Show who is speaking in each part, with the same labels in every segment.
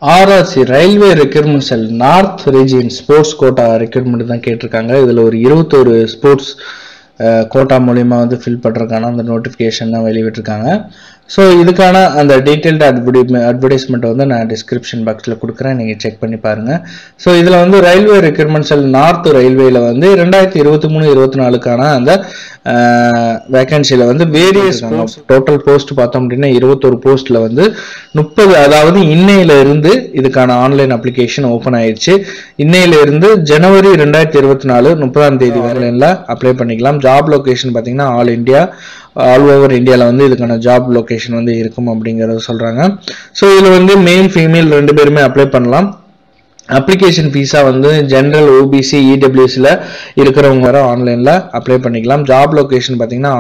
Speaker 1: RRC railway recruitment cell north region sports quota recruitment தான் கேட்டிருக்காங்க. இதில் ஒரு 21 ஸ்போர்ட்ஸ் கோட்டா மூலியமா வந்து ஃபில் பண்ணுறதுக்கான அந்த நோட்டிஃபிகேஷன் தான் வெளியிட்டிருக்காங்க. ஸோ இதுக்கான அந்த டீட்டெயில்டு அட்வர்டைஸ்மெண்ட் வந்து நான் டிஸ்கிரிப்ஷன் பாக்ஸில் கொடுக்குறேன், நீங்கள் செக் பண்ணி பாருங்கள். ஸோ இதில் வந்து ரயில்வே ரெக்ரூட்மெண்ட் செல் நார்த் ரயில்வேல வந்து 2023-24க்கான அந்த வேகன்சியில் வந்து வேரியஸ் டோட்டல் போஸ்ட் பார்த்தோம் அப்படின்னா 21 போஸ்ட்டில் வந்து 30, அதாவது இன்னையில இருந்து இதுக்கான ஆன்லைன் அப்ளிகேஷன் ஓப்பன் ஆயிடுச்சு. இன்னையில இருந்து ஜனவரி 2024 30ஆம் தேதி வரையில அப்ளை பண்ணிக்கலாம். ஜாப் லொகேஷன் பார்த்தீங்கன்னா ஆல் ஓவர் இந்தியாவில் வந்து இதுக்கான ஜாப் லொகேஷன் வந்து இருக்கும் அப்படிங்கிறத சொல்றாங்க. ஸோ இதில் வந்து மேல் ஃபீமேல் 2 பேருமே அப்ளை பண்ணலாம். அப்ளிகேஷன் ஃபீஸா வந்து ஜென்ரல் ஓபிசி இடபிள்யூஎஸ்ல இருக்கிறவங்க வர ஆன்லைன்ல அப்ளை பண்ணிக்கலாம். ஜாப் லொகேஷன் பார்த்தீங்கன்னா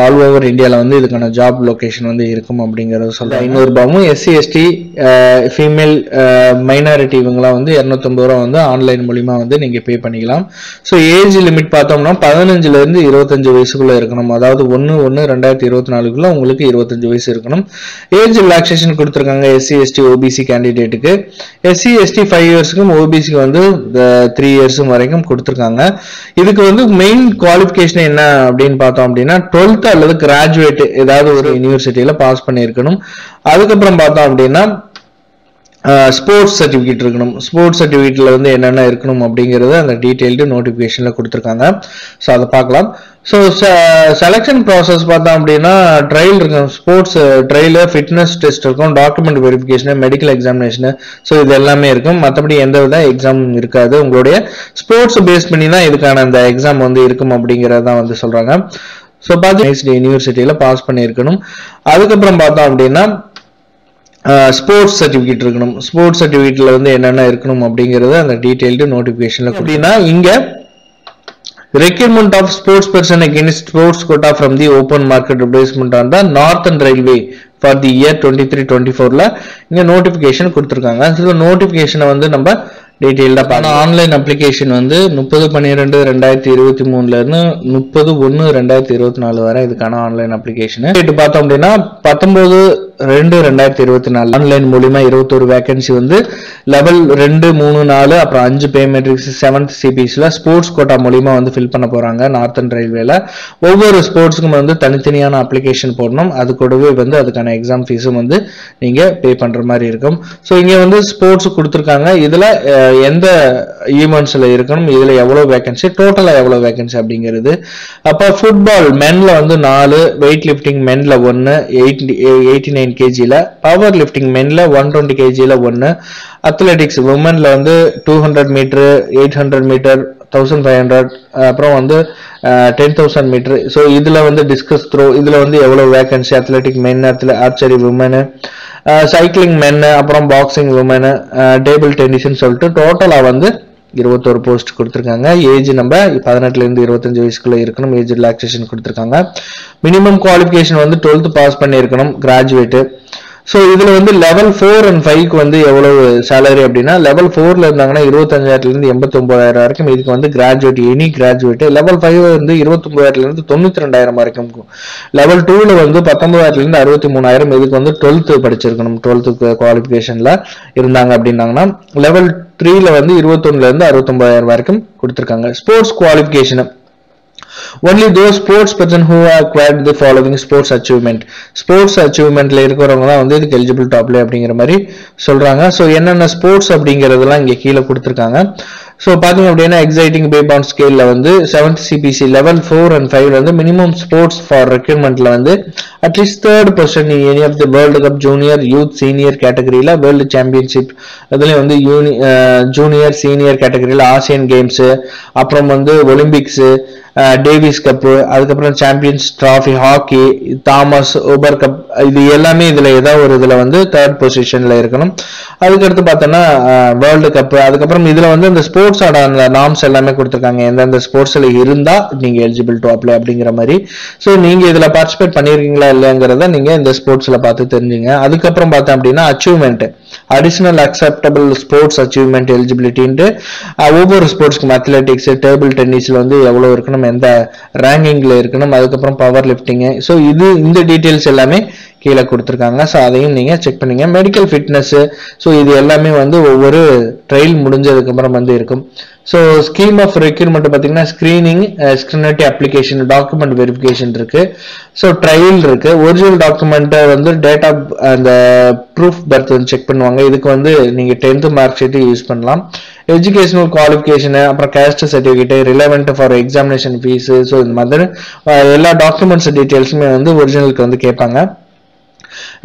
Speaker 1: ஆல் ஓவர் இந்தியாவில் வந்து இதுக்கான ஜாப் லொகேஷன் வந்து இருக்கும் அப்படிங்கிறத சொல்றேன். 500 ரூபாயும் எஸ்சி எஸ்டி ஃபீமேல் மைனாரிட்டி இவங்களாம் வந்து 250 ரூபா வந்து ஆன்லைன் மூலியமா வந்து நீங்க பே பண்ணிக்கலாம். ஸோ ஏஜ் லிமிட் பார்த்தோம்னா 15 இருந்து 25 வயசுக்குள்ள இருக்கணும். அதாவது 1/1/2024 உங்களுக்கு 25 வயசு இருக்கணும். ஏஜ் ரிலாக்ஸேஷன் கொடுத்துருக்காங்க எஸ்சி எஸ்டி ஓபிசி கேண்டிடேட்டுக்கு. எஸ்சி எஸ்டி 5 இயர்ஸுக்கும் ஓபிசிக்கு வந்து 3 இயர்ஸும் வரைக்கும் கொடுத்துருக்காங்க. இதுக்கு வந்து மெயின் குவாலிஃபிகேஷன் என்ன அப்படின்னு பார்த்தோம் அப்படின்னா 12th அல்லது கிராஜுவேட் ஏதாவது ஒரு யூனிவர்சிட்டியில பாஸ் பண்ணியிருக்கணும். அதுக்கப்புறம் பார்த்தோம் அப்படின்னா ஸ்போர்ட்ஸ் சர்டிஃபிகேட் இருக்கணும். ஸ்போர்ட்ஸ் சர்டிஃபிகேட்ல வந்து என்னென்ன இருக்கணும் அப்படிங்கிறது அந்த டீடைல்டு நோட்டிஃபிகேஷன்ல கொடுத்துருக்காங்க. ஸோ அதை பார்க்கலாம். ஸோ செலெக்ஷன் ப்ராசஸ் பார்த்தோம் அப்படின்னா ட்ரையல் இருக்கும், ஸ்போர்ட்ஸ் ட்ரையல், ஃபிட்னஸ் டெஸ்ட் இருக்கும், document verification, medical examination. So இது எல்லாமே இருக்கும். மற்றபடி எந்த வித எக்ஸாம் இருக்காது. உங்களுடைய ஸ்போர்ட்ஸ் பேஸ் பண்ணி தான் இதுக்கான அந்த எக்ஸாம் வந்து இருக்கும் அப்படிங்கிறதான் வந்து சொல்றாங்க. ஸோ பார்த்து யூனிவர்சிட்டியில பாஸ் பண்ணியிருக்கணும். அதுக்கப்புறம் பார்த்தோம் அப்படின்னா ஸ்போர்ட்ஸ் சர்டிஃபிகேட் இருக்கணும். ஸ்போர்ட்ஸ் சர்டிஃபிகேட்ல வந்து என்னென்ன இருக்கணும் அப்படிங்கிறது அந்த டீடைல்டு நோட்டிஃபிகேஷன்ல அப்படின்னா இங்க requirement of sports person against sports quota from the open market replacement on the Northern Railway for the year 23-24ல இங்க நோட்டிஃபிகேஷன் கொடுத்துருக்காங்க. ஸோ நோட்டிஃபிகேஷனை வந்து நம்ம டீட்டெயில்டா பார்க்கலாம். ஆன்லைன் அப்ளிகேஷன் வந்து 30/12/2023 இருந்து 30/1/2024 வரை இதுக்கான ஆன்லைன் அப்ளிகேஷன். பார்த்தோம் அப்படின்னா 19/2/2024 ஆன்லைன் மூலியமா 21 வேகன்சி வந்து லெவல் 2, 3, 4 அப்புறம் 5 பே மெட்ரிக்ஸ் 7th சிபிஎஸ்ல ஸ்போர்ட்ஸ் கோட்டா மூலியமா வந்து ஃபில் பண்ண போறாங்க. நார்த்தன் ரயில்வேல ஒவ்வொரு ஸ்போர்ட்ஸுக்கும் வந்து தனித்தனியான அப்ளிகேஷன் போடணும். அது கூடவே வந்து அதுக்கான எக்ஸாம் ஃபீஸும் வந்து நீங்க பே பண்ற மாதிரி இருக்கும். ஸோ இங்க வந்து ஸ்போர்ட்ஸ் கொடுத்துருக்காங்க. இதுல எந்த ஈவெண்ட்ஸ்ல இருக்கணும், இதுல எவ்வளவு வேகன்சி, டோட்டலா எவ்வளவு வேகன்சி அப்படிங்கிறது. அப்ப ஃபுட்பால் மென்ல வந்து 4, வெயிட் லிஃப்டிங் மென்ல 1, 89 kgல, பவர் லிஃப்டிங் மென்ல 120 kgல 1, அத்லெட்டிக்ஸ் உமன்ல வந்து 200 மீட்டர், 800 மீட்டர், 1500, அப்புறம் வந்து 10,000 மீட்டர். ஸோ இதுல வந்து டிஸ்கஸ் த்ரோ, இதுல வந்து எவ்வளவு வேகன்சி, அத்லெட்டிக் மென், ஆர்ச்சரி உமனு, சைக்கிளிங் மென், அப்புறம் பாக்ஸிங் உமனு, டேபிள் டென்னிஸ்ன்னு சொல்லிட்டு டோட்டலா வந்து 21 போஸ்ட் கொடுத்துருக்காங்க. ஏஜ் நம்ம 18 இருந்து 25 வயசுக்குள்ள இருக்கணும். ஏஜ் ரிலாக்ஸேஷன் கொடுத்துருக்காங்க. மினிமம் குவாலிஃபிகேஷன் வந்து 12th பாஸ் பண்ணியிருக்கணும், கிராஜுவேட். ஸோ இதுல வந்து லெவல் 4 and 5க்கு வந்து எவ்வளவு சேலரி அப்படின்னா லெவல் 4ல இருந்தாங்கன்னா 25,000 இருந்து 89,000 வரைக்கும். இதுக்கு வந்து கிராஜுவேட், எனி கிராஜுவேட். லெவல் 5 வந்து 29,000 இருந்து 92,000 வரைக்கும். லெவல் 2ல வந்து 19,000 இருந்து 63,000. இதுக்கு வந்து 12th படிச்சிருக்கணும். 12th குவாலிஃபிகேஷன்ல இருந்தாங்க அப்படின்னாங்கன்னா லெவல் 3ல வந்து 21,000 இருந்து 69,000 வரைக்கும் கொடுத்துருக்காங்க. Sports qualification only those sports person who have acquired the following sports achievement. Sports அச்சீவ்மெண்ட்ல இருக்கிறவங்க தான் வந்து இதுக்கு எலிஜிபிள் டு அப்ளை அப்படிங்கிற மாதிரி சொல்றாங்க. ஸோ என்னென்ன ஸ்போர்ட்ஸ் அப்படிங்கிறதெல்லாம் இங்க கீழே கொடுத்துருக்காங்க. ஸோ பாத்தீங்க அப்படின்னா எக்ஸைட்டிங் பேபான் ஸ்கேல்ல வந்து 7th சிபிசி லெவல் 4 and 5 வந்து மினிமம் ஸ்போர்ட்ஸ் ஃபார் ரெக்ரூட்மெண்ட்ல வந்து at least 3rd position in any of the World Cup junior, youth, senior கேட்டகரியில, வேர்ல்டு சாம்பியன்ஷிப், அதுல வந்து ஜூனியர், சீனியர் கேட்டகரியில, ஆசியன் கேம்ஸ், அப்புறம் வந்து ஒலிம்பிக்ஸ், டேவிஸ் கப்பு, அதுக்கப்புறம் Champions Trophy, hockey, Thomas Uber Cup, இது எல்லாமே இதுல ஏதாவது ஒரு இதுல வந்து 3rd பொசிஷன்ல இருக்கணும். அதுக்கடுத்து பார்த்தோம்னா வேர்ல்டு கப். அதுக்கப்புறம் இதுல வந்து இந்த ஸ்போர்ட்ஸோட அந்த நார்ம்ஸ் எல்லாமே கொடுத்துருக்காங்க. எந்தெந்த ஸ்போர்ட்ஸ்ல இருந்தா நீங்க எலிஜிபிள் டு அப்ளை அப்படிங்கிற மாதிரி. ஸோ நீங்க இதுல பார்ட்டிசிபேட் பண்ணிருக்கீங்களா இல்லைங்கிறத நீங்க இந்த ஸ்போர்ட்ஸ்ல பார்த்து தெரிஞ்சுங்க. அதுக்கப்புறம் பார்த்தோம் அப்படின்னா achievement, additional acceptable sports achievement எலிஜிபிலிட்டின்ட்டு ஒவ்வொரு ஸ்போர்ட்ஸ்க்கும் அத்லெட்டிக்ஸ், டேபிள் டென்னிஸ்ல வந்து எவ்வளவு இருக்கணும், எந்த ரேங்கிங்ல இருக்கணும், அதுக்கப்புறம் பவர் லிஃப்டிங். ஸோ இந்த டீடைல்ஸ் எல்லாமே கீழே கொடுத்துருக்காங்க. ஸோ அதையும் நீங்கள் செக் பண்ணிங்க. மெடிக்கல் ஃபிட்னஸ்ஸு, ஸோ இது எல்லாமே வந்து ஒவ்வொரு ட்ரையல் முடிஞ்சதுக்கு அப்புறம் வந்து இருக்கும். ஸோ ஸ்கீம் ஆஃப் ரெக்யூர்மெண்ட் பார்த்தீங்கன்னா ஸ்க்ரீனிங், ஸ்க்ரீனிட்டி அப்ளிகேஷன், டாக்குமெண்ட் வெரிஃபிகேஷன் இருக்கு. ஸோ ட்ரையல் இருக்கு. ஒரிஜினல் டாக்குமெண்ட்டை வந்து டேட்டா அந்த ப்ரூஃப் பர்த் வந்து செக் பண்ணுவாங்க. இதுக்கு வந்து நீங்கள் 10th மார்க் ஷீட்டு யூஸ் பண்ணலாம். எஜுகேஷனல் குவாலிஃபிகேஷனு, அப்புறம் caste certificate, relevant for examination fees, so இந்த மாதிரி எல்லா டாக்குமெண்ட்ஸ் டீட்டெயில்ஸுமே வந்து ஒரிஜினலுக்கு வந்து கேட்பாங்க.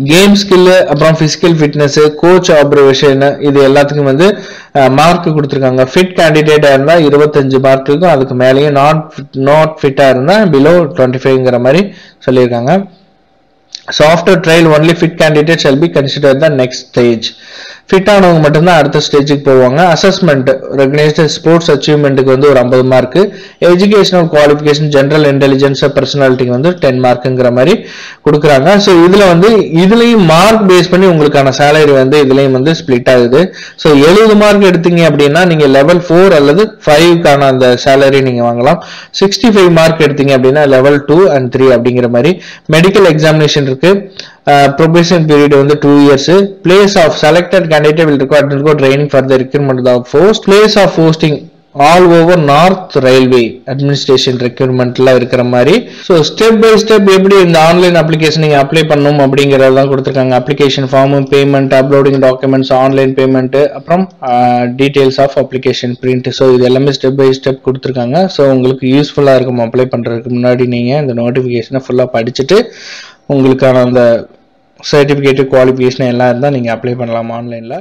Speaker 1: கேம் ஸ்கில்லு, அப்புறம் பிசிக்கல் ஃபிட்னஸ், கோச் ஆப்சர்வேஷன், இது எல்லாத்துக்கும் வந்து மார்க் கொடுத்துருக்காங்க. ஃபிட் கேண்டிடேட்டா இருந்தா 25 மார்க் இருக்கும். அதுக்கு மேலேயும் நாட் ஃபிட்டா இருந்தா பிலோ 25ங்கிற மாதிரி சொல்லியிருக்காங்க. So after trial only fit candidate shall be considered the next stage. Fit ஆனவங்க மட்டும்தான் அடுத்த ஸ்டேஜுக்கு போவாங்க. அசஸ்மெண்ட் ரெகனைஸ்ட் ஸ்போர்ட்ஸ் அச்சீவ்மெண்ட்டுக்கு வந்து ஒரு 50 mark, educational qualification, general intelligence, பர்சனாலிட்டிக்கு வந்து 10 மார்க்குங்கிற மாதிரி கொடுக்குறாங்க. ஸோ இதுல வந்து இதுலயும் மார்க் பேஸ் பண்ணி உங்களுக்கான சேலரி வந்து இதுலயும் வந்து ஸ்பிளிட் ஆகுது. ஸோ 70 மார்க் எடுத்தீங்க அப்படின்னா நீங்க லெவல் 4 அல்லது 5க்கான அந்த சேலரி நீங்க வாங்கலாம். 65 மார்க் எடுத்தீங்க அப்படின்னா லெவல் 2 and 3 அப்படிங்கிற மாதிரி. மெடிக்கல் எக்ஸாமினேஷன் இருக்கு. probation period வந்து 2 years. Place of selected candidate will require to go training for the recruitment of post. Place of posting all over North Railway Administration recruitmentல இருக்கிற மாதிரி. ஸோ ஸ்டெப் பை ஸ்டெப் எப்படி இந்த online application நீங்க apply பண்ணணும் அப்படிங்கறதான் கொடுத்துருக்காங்க. Application form, payment, uploading documents, online payment, அப்புறம் details of application print. So இது எல்லாமே ஸ்டெப் பை ஸ்டெப் கொடுத்துருக்காங்க. ஸோ உங்களுக்கு யூஸ்ஃபுல்லா இருக்கும். அப்ளை பண்றதுக்கு முன்னாடி நீங்க இந்த நோட்டிபிகேஷனை ஃபுல்லா படிச்சுட்டு உங்களுக்கான அந்த சர்டிஃபிகேட், குவாலிஃபிகேஷன் எல்லாம் இருந்தால் நீங்கள் அப்ளை பண்ணலாம் ஆன்லைனில்.